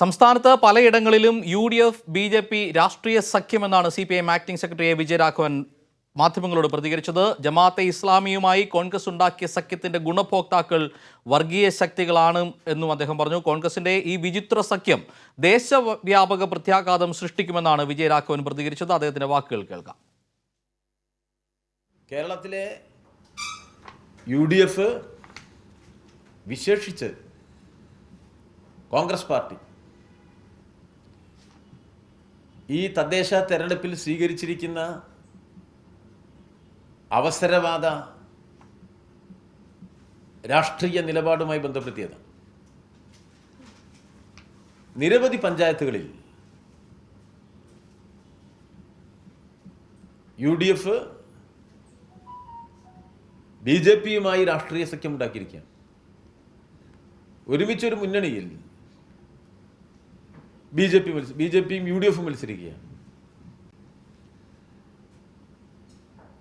സംസ്ഥാനത്ത് പലയിടങ്ങളിലും UDF BJP രാഷ്ട്രീയ സഖ്യമെന്നാണ് CPIM ആക്ടിംഗ് സെക്രട്ടറി വിജയരാഘവൻ മാധ്യമങ്ങളോട് പ്രതികരിച്ചത്. ജമാഅത്തെ ഇസ്ലാമിയുമായി കോൺഗ്രസ് ഉണ്ടാക്കിയ സഖ്യത്തിന്റെ ഗുണഭോക്താക്കൾ വർഗീയ ശക്തികളാണ് എന്നും അദ്ദേഹം പറഞ്ഞു. കോൺഗ്രസിന്റെ ഈ വിചിത്ര സഖ്യം ദേശവ്യാപക പ്രത്യാഘാതം സൃഷ്ടിക്കുമെന്നാണ് വിജയരാഘവൻ പ്രതികരിച്ചത്. അദ്ദേഹത്തിന്റെ വാക്കുകൾ കേൾക്കാം. കേരളത്തിലെ UDF വിശേഷിച്ച് കോൺഗ്രസ് പാർട്ടി ഈ തദ്ദേശ തെരഞ്ഞെടുപ്പിൽ സ്വീകരിച്ചിരിക്കുന്ന അവസരവാദ രാഷ്ട്രീയ നിലപാടുമായി ബന്ധപ്പെടുത്തിയത് നിരവധി പഞ്ചായത്തുകളിൽ UDF BJPയുമായി രാഷ്ട്രീയ സഖ്യം ഉണ്ടാക്കിയിരിക്കുകയാണ്. ഒരുമിച്ചൊരു മുന്നണിയിൽ BJPയും UDFും മത്സരിക്കുകയാണ്.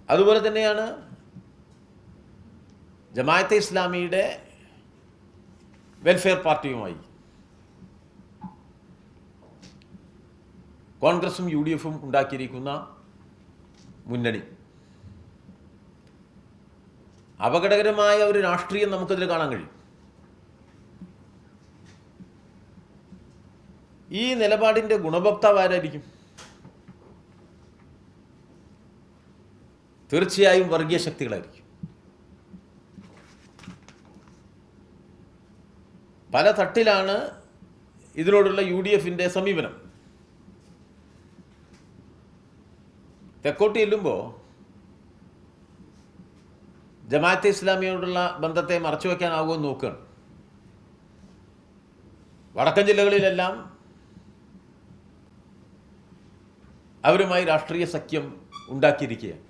അതുപോലെ തന്നെയാണ് ജമാഅത്തെ ഇസ്ലാമിയുടെ വെൽഫെയർ പാർട്ടിയുമായി കോൺഗ്രസും UDFും ഉണ്ടാക്കിയിരിക്കുന്ന മുന്നണി. അപകടകരമായ ഒരു രാഷ്ട്രീയം നമുക്കതിൽ കാണാൻ കഴിയും. ഈ നിലപാടിൻ്റെ ഗുണഭോക്താവ് ആരായിരിക്കും? തീർച്ചയായും വർഗീയ ശക്തികളായിരിക്കും. പല തട്ടിലാണ് ഇതിനോടുള്ള UDFിൻ്റെ സമീപനം. തെക്കോട്ട് ചെല്ലുമ്പോൾ ജമാഅത്തെ ഇസ്ലാമിയോടുള്ള ബന്ധത്തെ മറച്ചു വയ്ക്കാനാവുമെന്ന് നോക്കുകയാണ്. വടക്കൻ ജില്ലകളിലെല്ലാം അവരുമായി രാഷ്ട്രീയ സഖ്യം ഉണ്ടാക്കിയിരിക്കുകയാണ്.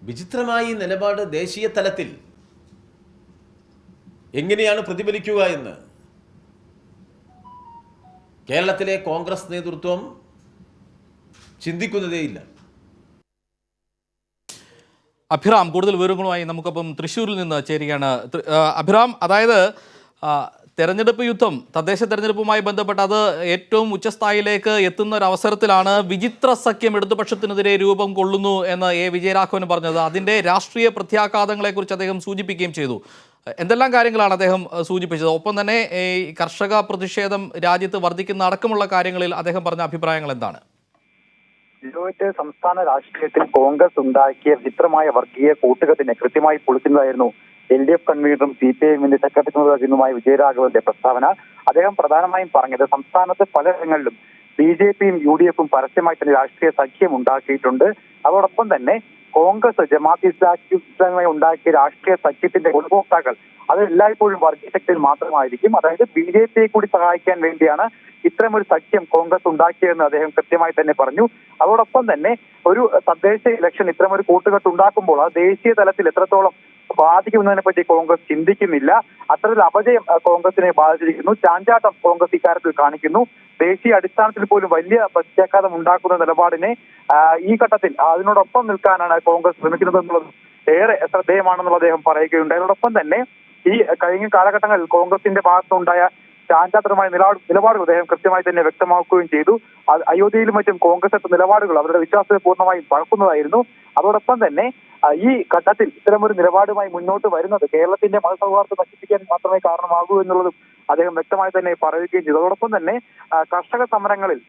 വിചിത്രമായി നിലപാട് ദേശീയ തലത്തിൽ എങ്ങനെയാണ് പ്രതിഫലിക്കുക എന്ന് കേരളത്തിലെ കോൺഗ്രസ് നേതൃത്വം ചിന്തിക്കുന്നതേയില്ല. അഭിറാം കൂടുതൽ വിവരങ്ങളുമായി നമുക്കൊപ്പം തൃശ്ശൂരിൽ നിന്ന് ചേരുകയാണ്. അഭിറാം, അതായത് തെരഞ്ഞെടുപ്പ് യുദ്ധം, തദ്ദേശ തെരഞ്ഞെടുപ്പുമായി ബന്ധപ്പെട്ട് അത് ഏറ്റവും ഉച്ചസ്ഥായിലേക്ക് എത്തുന്ന ഒരു അവസരത്തിലാണ് വിചിത്ര സഖ്യം ഇടതുപക്ഷത്തിനെതിരെ രൂപം കൊള്ളുന്നു എന്ന് വിജയരാഘവൻ പറഞ്ഞത്. അതിൻ്റെ രാഷ്ട്രീയ പ്രത്യാഘാതങ്ങളെക്കുറിച്ച് അദ്ദേഹം സൂചിപ്പിക്കുകയും ചെയ്തു. എന്തെല്ലാം കാര്യങ്ങളാണ് അദ്ദേഹം സൂചിപ്പിച്ചത്? ഒപ്പം തന്നെ ഈ കർഷക പ്രതിഷേധം രാജ്യത്ത് വർദ്ധിക്കുന്ന അടക്കമുള്ള കാര്യങ്ങളിൽ അദ്ദേഹം പറഞ്ഞ അഭിപ്രായങ്ങൾ എന്താണ്? സംസ്ഥാന രാഷ്ട്രീയത്തിൽ കോൺഗ്രസ് ഉണ്ടാക്കിയ വിചിത്രമായ വർഗീയ കൂട്ടുകെട്ടിനെ കൃത്യമായി പൊളിക്കുന്നതായിരുന്നു LDF കൺവീനറും CPIMന്റെ സെക്രട്ടറിയുമായ വിജയരാഘവന്റെ പ്രസ്താവന. അദ്ദേഹം പ്രധാനമായും പറഞ്ഞത് സംസ്ഥാനത്ത് പലയിടങ്ങളിലും BJPയും UDFും പരസ്യമായി തന്നെ രാഷ്ട്രീയ സഖ്യം ഉണ്ടാക്കിയിട്ടുണ്ട്. അതോടൊപ്പം തന്നെ കോൺഗ്രസ് ജമാഅത്തെ ഇസ്ലാമിയുമായി ഉണ്ടാക്കിയ രാഷ്ട്രീയ സഖ്യത്തിന്റെ ഗുണഭോക്താക്കൾ അത് എല്ലായ്പ്പോഴും വർഗീയ ശക്തിയിൽ മാത്രമായിരിക്കും. അതായത് BJPയെ കൂടി സഹായിക്കാൻ വേണ്ടിയാണ് ഇത്തരമൊരു സഖ്യം കോൺഗ്രസ് ഉണ്ടാക്കിയതെന്ന് അദ്ദേഹം കൃത്യമായി തന്നെ പറഞ്ഞു. അതോടൊപ്പം തന്നെ ഒരു തദ്ദേശ ഇലക്ഷൻ ഇത്തരമൊരു കൂട്ടുകെട്ട് ഉണ്ടാക്കുമ്പോൾ അത് ദേശീയ തലത്തിൽ എത്രത്തോളം ബാധിക്കുമെന്നതിനെ പറ്റി കോൺഗ്രസ് ചിന്തിക്കുന്നില്ല. അത്തരത്തിൽ അപജയം കോൺഗ്രസിനെ ബാധിച്ചിരിക്കുന്നു. ചാഞ്ചാട്ടം കോൺഗ്രസ് ഇക്കാര്യത്തിൽ കാണിക്കുന്നു. ദേശീയ അടിസ്ഥാനത്തിൽ പോലും വലിയ പ്രത്യാഘാതം ഉണ്ടാക്കുന്ന നിലപാടിനെ ഈ ഘട്ടത്തിൽ അതിനോടൊപ്പം നിൽക്കാനാണ് കോൺഗ്രസ് ശ്രമിക്കുന്നത് എന്നുള്ളത് ഏറെ ശ്രദ്ധേയമാണെന്നുള്ള അദ്ദേഹം പറയുകയുണ്ടായി. അതോടൊപ്പം തന്നെ ഈ കഴിഞ്ഞ കാലഘട്ടങ്ങളിൽ കോൺഗ്രസിന്റെ ഭാഗത്തുനിന്നുണ്ടായ ചാഞ്ചാട്ടമായ നിലപാടുകൾ അദ്ദേഹം കൃത്യമായി തന്നെ വ്യക്തമാക്കുകയും ചെയ്തു. അയോധ്യയിലും മറ്റും കോൺഗ്രസ് എടുത്ത നിലപാടുകൾ അവരുടെ വിശ്വാസത്തെ പൂർണ്ണമായും പഴക്കുന്നതായിരുന്നു. അതോടൊപ്പം തന്നെ ഈ ഘട്ടത്തിൽ ഇത്തരമൊരു നിലപാടുമായി മുന്നോട്ട് വരുന്നത് കേരളത്തിന്റെ മതസൗഹാർദ്ദം നശിപ്പിക്കാൻ മാത്രമേ കാരണമാകൂ എന്നുള്ളതും അദ്ദേഹം വ്യക്തമായി തന്നെ പറയുകയും ചെയ്തു. അതോടൊപ്പം തന്നെ കർഷക സമരങ്ങളിൽ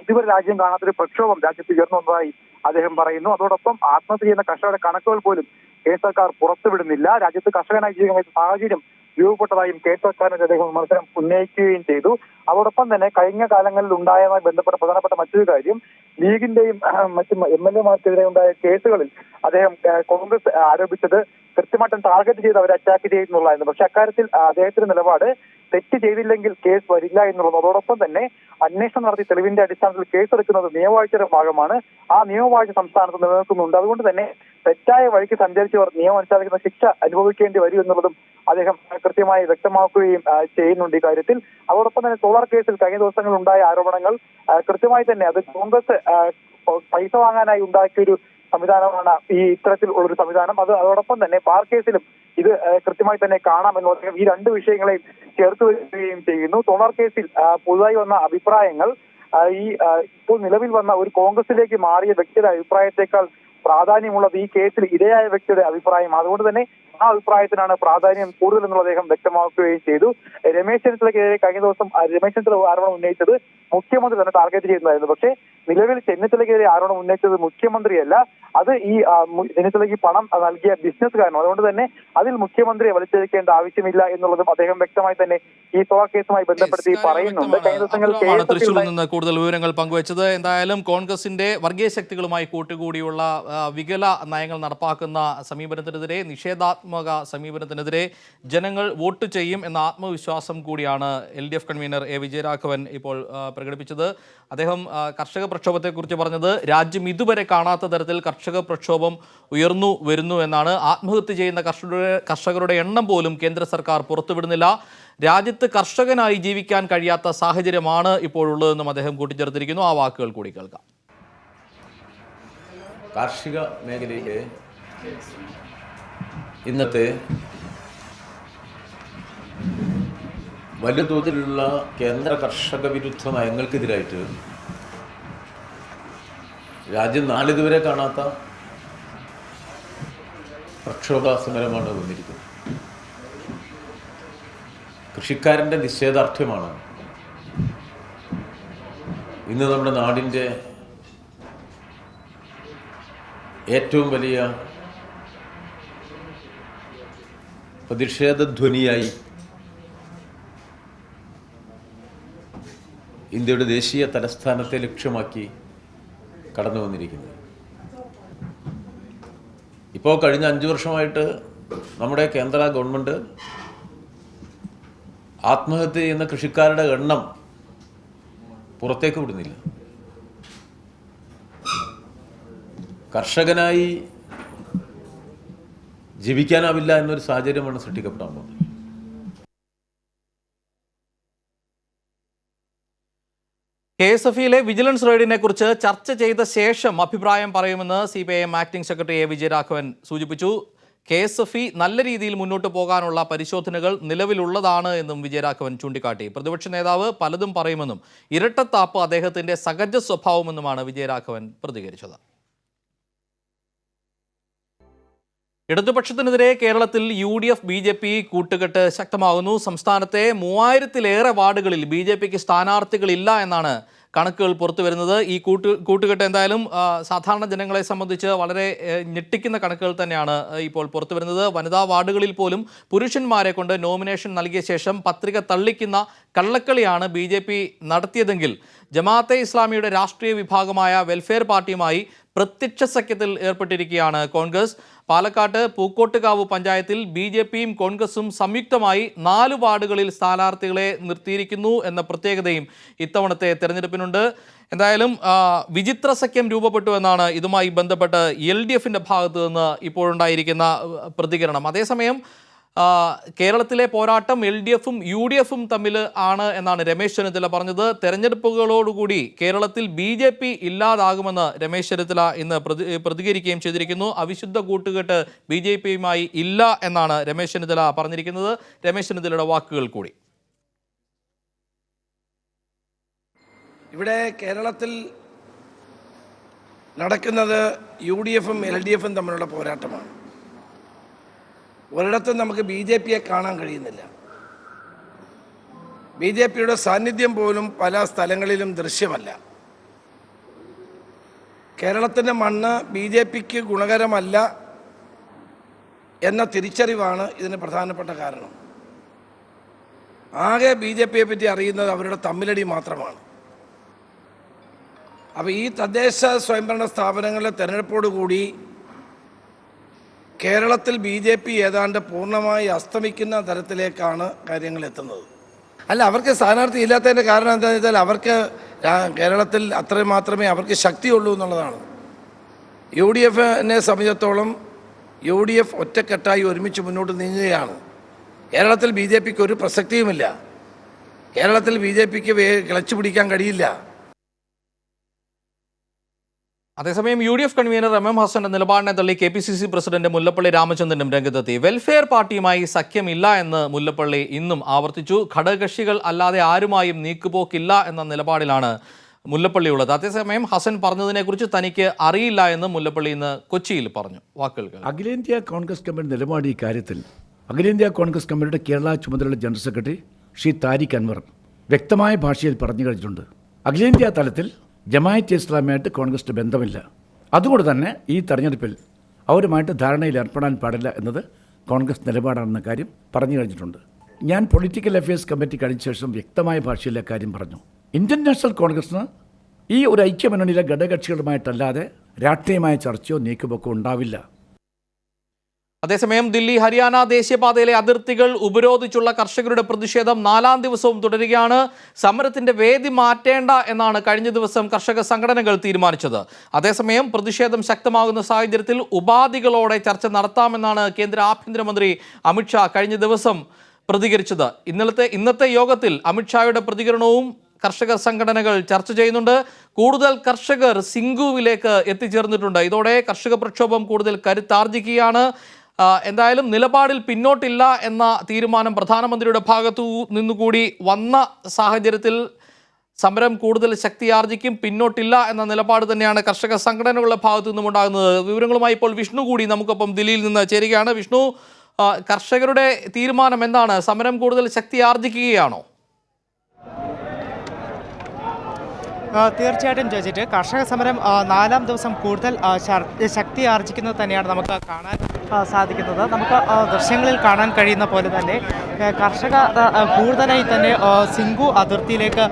ഇതുവരെ രാജ്യം കാണാത്തൊരു പ്രക്ഷോഭം രാജ്യത്ത് ഉയർന്നു വന്നതായി അദ്ദേഹം പറയുന്നു. അതോടൊപ്പം ആത്മഹത്യ ചെയ്യുന്ന കർഷകരുടെ കണക്കുകൾ പോലും കേന്ദ്ര സർക്കാർ പുറത്തുവിടുന്നില്ല. രാജ്യത്ത് കർഷകനായി ജീവിക്കുന്ന സാഹചര്യം രൂപപ്പെട്ടതായും കേന്ദ്ര സർക്കാരിന്റെ അദ്ദേഹം വിമർശനം ഉന്നയിക്കുകയും ചെയ്തു. അതോടൊപ്പം തന്നെ കഴിഞ്ഞ കാലങ്ങളിൽ ഉണ്ടായതുമായി ബന്ധപ്പെട്ട പ്രധാനപ്പെട്ട മറ്റൊരു കാര്യം ലീഗിന്റെയും മറ്റു MLA-മാർക്കെതിരെ ഉണ്ടായ കേസുകളിൽ അദ്ദേഹം കോൺഗ്രസ് ആരോപിച്ചത് കൃത്യമായിട്ടും ടാർഗറ്റ് ചെയ്ത് അവരെ അറ്റാക്ക് ചെയ്യുന്നുള്ളതായിരുന്നു. പക്ഷെ അക്കാര്യത്തിൽ അദ്ദേഹത്തിന്റെ നിലപാട് തെറ്റ് ചെയ്തില്ലെങ്കിൽ കേസ് വരില്ല എന്നുള്ളത്. അതോടൊപ്പം തന്നെ അന്വേഷണം നടത്തി തെളിവിന്റെ അടിസ്ഥാനത്തിൽ കേസെടുക്കുന്നത് നിയമവാഴ്ചയുടെ ഭാഗമാണ്. ആ നിയമവാഴ്ച സംസ്ഥാനത്ത് നിലനിൽക്കുന്നുണ്ട്. അതുകൊണ്ട് തന്നെ തെറ്റായ വഴിക്ക് സഞ്ചരിച്ചവർ നിയമം അനുസരിക്കുന്ന ശിക്ഷ അനുഭവിക്കേണ്ടി വരും എന്നുള്ളതും അദ്ദേഹം കൃത്യമായി വ്യക്തമാക്കുകയും ചെയ്യുന്നുണ്ട് ഈ കാര്യത്തിൽ. അതോടൊപ്പം തന്നെ സോളാർ കേസിൽ കഴിഞ്ഞ ദിവസങ്ങളിൽ ഉണ്ടായ ആരോപണങ്ങൾ കൃത്യമായി തന്നെ അത് കോൺഗ്രസ് പൈസ വാങ്ങാനായി ഉണ്ടാക്കിയൊരു സംവിധാനമാണ് ഈ ഇത്തരത്തിൽ ഉള്ളൊരു സംവിധാനം. അതോടൊപ്പം തന്നെ ബാർ കേസിലും ഇത് കൃത്യമായി തന്നെ കാണാമെന്ന് അദ്ദേഹം ഈ രണ്ട് വിഷയങ്ങളെയും ചേർത്ത് വയ്ക്കുകയും ചെയ്യുന്നു. സോളാർ കേസിൽ പുതുതായി വന്ന അഭിപ്രായങ്ങൾ ഇപ്പോൾ നിലവിൽ വന്ന ഒരു കോൺഗ്രസിലേക്ക് മാറിയ വ്യക്തിയുടെ അഭിപ്രായത്തെക്കാൾ പ്രാധാന്യമുള്ളത് ഈ കേസിൽ ഇരയായ വ്യക്തിയുടെ അഭിപ്രായം. അതുകൊണ്ട് തന്നെ ആ അഭിപ്രായത്തിനാണ് പ്രാധാന്യം കൂടുതൽ എന്നുള്ള അദ്ദേഹം വ്യക്തമാക്കുകയും ചെയ്തു. രമേശ് ചെന്നിത്തലയ്ക്കെതിരെ കഴിഞ്ഞ ദിവസം രമേശ് ചെന്നിത്തല ആരോപണം ഉന്നയിച്ചത് മുഖ്യമന്ത്രി തന്നെ ടാർഗറ്റ് ചെയ്യുന്നതായിരുന്നു. പക്ഷേ നിലവിൽ ചെന്നിത്തലയ്ക്കെതിരെ ആരോപണം ഉന്നയിച്ചത് മുഖ്യമന്ത്രിയല്ല, അത് ഈ ചെന്നിത്തലയ്ക്ക് പണം നൽകിയ ബിസിനസ്സുകാരനും. അതുകൊണ്ട് തന്നെ അതിൽ മുഖ്യമന്ത്രിയെ വലിച്ചെടുക്കേണ്ട ആവശ്യമില്ല എന്നുള്ളതും അദ്ദേഹം വ്യക്തമായി തന്നെ ഈ സോളാർ കേസുമായി ബന്ധപ്പെടുത്തി പറയുന്നുണ്ട്. കഴിഞ്ഞ ദിവസങ്ങളിൽ തൃശ്ശൂരിൽ നിന്ന് കൂടുതൽ വിവരങ്ങൾ പങ്കുവച്ചത്. എന്തായാലും കോൺഗ്രസിന്റെ വർഗീയ ശക്തികളുമായി കൂട്ടുകൂടിയുള്ള വികല നയങ്ങൾ നടപ്പാക്കുന്ന സമീപനത്തിനെതിരെ, നിഷേധാത്മക സമീപനത്തിനെതിരെ ജനങ്ങൾ വോട്ട് ചെയ്യും എന്ന ആത്മവിശ്വാസം കൂടിയാണ് LDF കൺവീനർ A വിജയരാഘവൻ ഇപ്പോൾ പ്രകടിപ്പിച്ചത്. അദ്ദേഹം കർഷക പ്രക്ഷോഭത്തെക്കുറിച്ച് പറഞ്ഞത് രാജ്യം ഇതുവരെ കാണാത്ത തരത്തിൽ കർഷക പ്രക്ഷോഭം ഉയർന്നു വരുന്നു എന്നാണ്. ആത്മഹത്യ ചെയ്യുന്ന കർഷകരുടെ എണ്ണം പോലും കേന്ദ്ര സർക്കാർ പുറത്തുവിടുന്നില്ല. രാജ്യത്ത് കർഷകനായി ജീവിക്കാൻ കഴിയാത്ത സാഹചര്യമാണ് ഇപ്പോഴുള്ളതെന്നും അദ്ദേഹം കൂട്ടിച്ചേർത്തിരിക്കുന്നു. ആ വാക്കുകൾ കൂടി കേൾക്കാം. കാർഷിക മേഖലയിലെ ഇന്നത്തെ വലിയ തോതിലുള്ള കേന്ദ്ര കർഷക വിരുദ്ധ നയങ്ങൾക്കെതിരായിട്ട് രാജ്യം നാളിതുവരെ കാണാത്ത പ്രക്ഷോഭ സമരമാണ് വന്നിരിക്കുന്നത്. കൃഷിക്കാരൻ്റെ നിശ്ചയദാർഢ്യമാണ് ഇന്ന് നമ്മുടെ നാടിൻ്റെ ഏറ്റവും വലിയ പ്രതിഷേധധ്വനിയായി ഇന്ത്യയുടെ ദേശീയ തലസ്ഥാനത്തെ ലക്ഷ്യമാക്കി കടന്നു വന്നിരിക്കുന്നത്. ഇപ്പോൾ കഴിഞ്ഞ 5 വർഷമായിട്ട് നമ്മുടെ കേന്ദ്ര ഗവൺമെൻറ് ആത്മഹത്യ ചെയ്യുന്ന കൃഷിക്കാരുടെ എണ്ണം പുറത്തേക്ക് വിടുന്നില്ല. കർഷകനായി ജീവിക്കാനാവില്ല എന്നൊരു സാഹചര്യമാണ് സൃഷ്ടിക്കപ്പെടാൻ പോകുന്നത്. KSFയിലെ വിജിലൻസ് റെയ്ഡിനെ കുറിച്ച് ചർച്ച ചെയ്ത ശേഷം അഭിപ്രായം പറയുമെന്ന് CPIM acting secretary A Vijayaraghavan സൂചിപ്പിച്ചു. KSFE നല്ല രീതിയിൽ മുന്നോട്ട് പോകാനുള്ള പരിശോധനകൾ നിലവിലുള്ളതാണ് എന്നും വിജയരാഘവൻ ചൂണ്ടിക്കാട്ടി. പ്രതിപക്ഷ നേതാവ് പലതും പറയുമെന്നും ഇരട്ടത്താപ്പ് അദ്ദേഹത്തിന്റെ സഹജ സ്വഭാവമെന്നുമാണ് വിജയരാഘവൻ പ്രതികരിച്ചത്. ഇടതുപക്ഷത്തിനെതിരെ കേരളത്തിൽ UDF BJP കൂട്ടുകെട്ട് ശക്തമാകുന്നു. സംസ്ഥാനത്തെ 3000-ലേറെ വാർഡുകളിൽ BJPക്ക് സ്ഥാനാർത്ഥികളില്ല എന്നാണ് കണക്കുകൾ പുറത്തു വരുന്നത്. ഈ കൂട്ടുകെട്ട് എന്തായാലും സാധാരണ ജനങ്ങളെ സംബന്ധിച്ച് വളരെ ഞെട്ടിക്കുന്ന കണക്കുകൾ തന്നെയാണ് ഇപ്പോൾ പുറത്തു വരുന്നത്. വനിതാ വാർഡുകളിൽ പോലും പുരുഷന്മാരെ കൊണ്ട് നോമിനേഷൻ നൽകിയ ശേഷം പത്രിക തള്ളിക്കുന്ന കള്ളക്കളിയാണ് BJP നടത്തിയതെങ്കിൽ ജമാഅത്തെ ഇസ്ലാമിയുടെ രാഷ്ട്രീയ വിഭാഗമായ വെൽഫെയർ പാർട്ടിയുമായി പ്രത്യക്ഷ സഖ്യത്തിൽ ഏർപ്പെട്ടിരിക്കുകയാണ് കോൺഗ്രസ്. പാലക്കാട്ട് പൂക്കോട്ടുകാവ് പഞ്ചായത്തിൽ BJPയും കോൺഗ്രസും സംയുക്തമായി 4 വാർഡുകളിൽ സ്ഥാനാർത്ഥികളെ നിർത്തിയിരിക്കുന്നു എന്ന പ്രത്യേകതയും ഇത്തവണത്തെ തെരഞ്ഞെടുപ്പിനുണ്ട്. എന്തായാലും വിചിത്ര സഖ്യം രൂപപ്പെട്ടു എന്നാണ് ഇതുമായി ബന്ധപ്പെട്ട് LDFിൻ്റെ ഭാഗത്ത് നിന്ന് ഇപ്പോഴുണ്ടായിരിക്കുന്ന പ്രതികരണം. അതേസമയം കേരളത്തിലെ പോരാട്ടം LDFും UDFും തമ്മിൽ ആണ് എന്നാണ് രമേശ് ചെന്നിത്തല പറഞ്ഞത്. തെരഞ്ഞെടുപ്പുകളോടുകൂടി കേരളത്തിൽ BJP ഇല്ലാതാകുമെന്ന് രമേശ് ചെന്നിത്തല ഇന്ന് പ്രതികരിക്കുകയും ചെയ്തിരിക്കുന്നു. അവിശുദ്ധ കൂട്ടുകെട്ട് BJPയുമായി ഇല്ല എന്നാണ് രമേശ് ചെന്നിത്തല പറഞ്ഞിരിക്കുന്നത്. രമേശ് ചെന്നിത്തലയുടെ വാക്കുകൾ കൂടി. ഇവിടെ കേരളത്തിൽ നടക്കുന്നത് UDFും LDFും തമ്മിലുള്ള പോരാട്ടമാണ്. ഒരിടത്തും നമുക്ക് BJPയെ കാണാൻ കഴിയുന്നില്ല. BJPയുടെ സാന്നിധ്യം പോലും പല സ്ഥലങ്ങളിലും ദൃശ്യമല്ല. കേരളത്തിൻ്റെ മണ്ണ് BJPക്ക് ഗുണകരമല്ല എന്ന തിരിച്ചറിവാണ് ഇതിന് പ്രധാനപ്പെട്ട കാരണം. ആകെ BJPയെ പറ്റി അറിയുന്നത് അവരുടെ തമ്മിലടി മാത്രമാണ്. അപ്പോൾ ഈ തദ്ദേശ സ്വയംഭരണ സ്ഥാപനങ്ങളിലെ തെരഞ്ഞെടുപ്പോടുകൂടി കേരളത്തിൽ BJP ഏതാണ്ട് പൂർണ്ണമായി അസ്തമിക്കുന്ന തരത്തിലേക്കാണ് കാര്യങ്ങൾ എത്തുന്നത്. അല്ല, അവർക്ക് സ്ഥാനാർത്ഥി ഇല്ലാത്തതിൻ്റെ കാരണം എന്താണെന്ന് വെച്ചാൽ അവർക്ക് കേരളത്തിൽ അത്രയും മാത്രമേ അവർക്ക് ശക്തിയുള്ളൂ എന്നുള്ളതാണ്. UDFനെ സംബന്ധിച്ചിടത്തോളം UDF ഒറ്റക്കെട്ടായി ഒരുമിച്ച് മുന്നോട്ട് നീങ്ങുകയാണ്. കേരളത്തിൽ BJPക്ക് ഒരു പ്രസക്തിയുമില്ല. കേരളത്തിൽ BJPക്ക് കിളച്ചു പിടിക്കാൻ കഴിയില്ല. അതേസമയം UDF കൺവീനർ MM ഹസന്റെ നിലപാടിനെ തള്ളി KPCC പ്രസിഡന്റ് മുല്ലപ്പള്ളി രാമചന്ദ്രനും രംഗത്തെത്തി. വെൽഫെയർ പാർട്ടിയുമായി സഖ്യമില്ല എന്ന് മുല്ലപ്പള്ളി ഇന്നും ആവർത്തിച്ചു. ഘടകകക്ഷികൾ അല്ലാതെ ആരുമായും നീക്കുപോക്കില്ല എന്ന നിലപാടിലാണ് മുല്ലപ്പള്ളിയുള്ളത്. അതേസമയം ഹസൻ പറഞ്ഞതിനെക്കുറിച്ച് തനിക്ക് അറിയില്ല എന്ന് മുല്ലപ്പള്ളി ഇന്ന് കൊച്ചിയിൽ പറഞ്ഞു. വാക്കുകൾ അഖിലേന്ത്യാ കോൺഗ്രസ് കമ്മിറ്റി നിലപാട് ഈ കാര്യത്തിൽ അഖിലേന്ത്യാ കോൺഗ്രസ് കമ്മിറ്റിയുടെ കേരള ചുമതലയുള്ള ജനറൽ സെക്രട്ടറി ശ്രീ താരിഖ് അൻവർ വ്യക്തമായ ഭാഷയിൽ പറഞ്ഞു കഴിഞ്ഞിട്ടുണ്ട്. അഖിലേന്ത്യാ തലത്തിൽ ജമാഅത്തെ ഇസ്ലാമിയായിട്ട് കോൺഗ്രസിന് ബന്ധമില്ല. അതുകൊണ്ട് തന്നെ ഈ തെരഞ്ഞെടുപ്പിൽ അവരുമായിട്ട് ധാരണയിൽ ഏർപ്പെടാൻ പാടില്ല എന്നത് കോൺഗ്രസ് നിലപാടാണെന്ന കാര്യം പറഞ്ഞു കഴിഞ്ഞിട്ടുണ്ട്. ഞാൻ പൊളിറ്റിക്കൽ അഫയേഴ്സ് കമ്മിറ്റി കഴിഞ്ഞ ശേഷം വ്യക്തമായ ഭാഷയിൽ കാര്യം പറഞ്ഞു. ഇന്ത്യൻ നാഷണൽ കോൺഗ്രസിന് ഈ ഒരു ഐക്യമുന്നണിയിലെ ഘടകകക്ഷികളുമായിട്ടല്ലാതെ രാഷ്ട്രീയമായ ചർച്ചയോ നീക്കുപോക്കോ ഉണ്ടാവില്ല. അതേസമയം ദില്ലി ഹരിയാന ദേശീയപാതയിലെ അതിർത്തികൾ ഉപരോധിച്ചുള്ള കർഷകരുടെ പ്രതിഷേധം 4ാം ദിവസവും തുടരുകയാണ്. സമരത്തിന്റെ വേദി മാറ്റേണ്ട എന്നാണ് കഴിഞ്ഞ ദിവസം കർഷക സംഘടനകൾ തീരുമാനിച്ചത്. അതേസമയം പ്രതിഷേധം ശക്തമാകുന്ന സാഹചര്യത്തിൽ ഉപാധികളോടെ ചർച്ച നടത്താമെന്നാണ് കേന്ദ്ര ആഭ്യന്തരമന്ത്രി അമിത്ഷാ കഴിഞ്ഞ ദിവസം പ്രതികരിച്ചത്. ഇന്നത്തെ യോഗത്തിൽ അമിത്ഷായുടെ പ്രതികരണവും കർഷക സംഘടനകൾ ചർച്ച ചെയ്യുന്നുണ്ട്. കൂടുതൽ കർഷകർ സിംഗുവിലേക്ക് എത്തിച്ചേർന്നിട്ടുണ്ട്. ഇതോടെ കർഷക പ്രക്ഷോഭം കൂടുതൽ കരുത്താർജിക്കുകയാണ്. എന്തായാലും നിലപാടിൽ പിന്നോട്ടില്ല എന്ന തീരുമാനം പ്രധാനമന്ത്രിയുടെ ഭാഗത്തു നിന്നുകൂടി വന്ന സാഹചര്യത്തിൽ സമരം കൂടുതൽ ശക്തിയാർജിക്കും, പിന്നോട്ടില്ല എന്ന നിലപാട് തന്നെയാണ് കർഷക സംഘടനകളുടെ ഭാഗത്തു നിന്നും ഉണ്ടാകുന്നത്. വിവരങ്ങളുമായി ഇപ്പോൾ വിഷ്ണു കൂടി നമുക്കൊപ്പം ദില്ലിയിൽ നിന്ന് ചേരുകയാണ്. വിഷ്ണു, കർഷകരുടെ തീരുമാനം എന്താണ്? സമരം കൂടുതൽ ശക്തിയാർജിക്കുകയാണോ? തീർച്ചയായിട്ടും ജോജിറ്റ്, കർഷക സമരം 4ാം ദിവസം കൂടുതൽ ശക്തി ആർജിക്കുന്നത് തന്നെയാണ് നമുക്ക് കാണാൻ സാധിക്കുന്നത്. നമുക്ക് ദൃശ്യങ്ങളിൽ കാണാൻ കഴിയുന്ന പോലെ തന്നെ കർഷക കൂടുതലായി തന്നെ സിംഗു അതിർത്തിയിലേക്ക്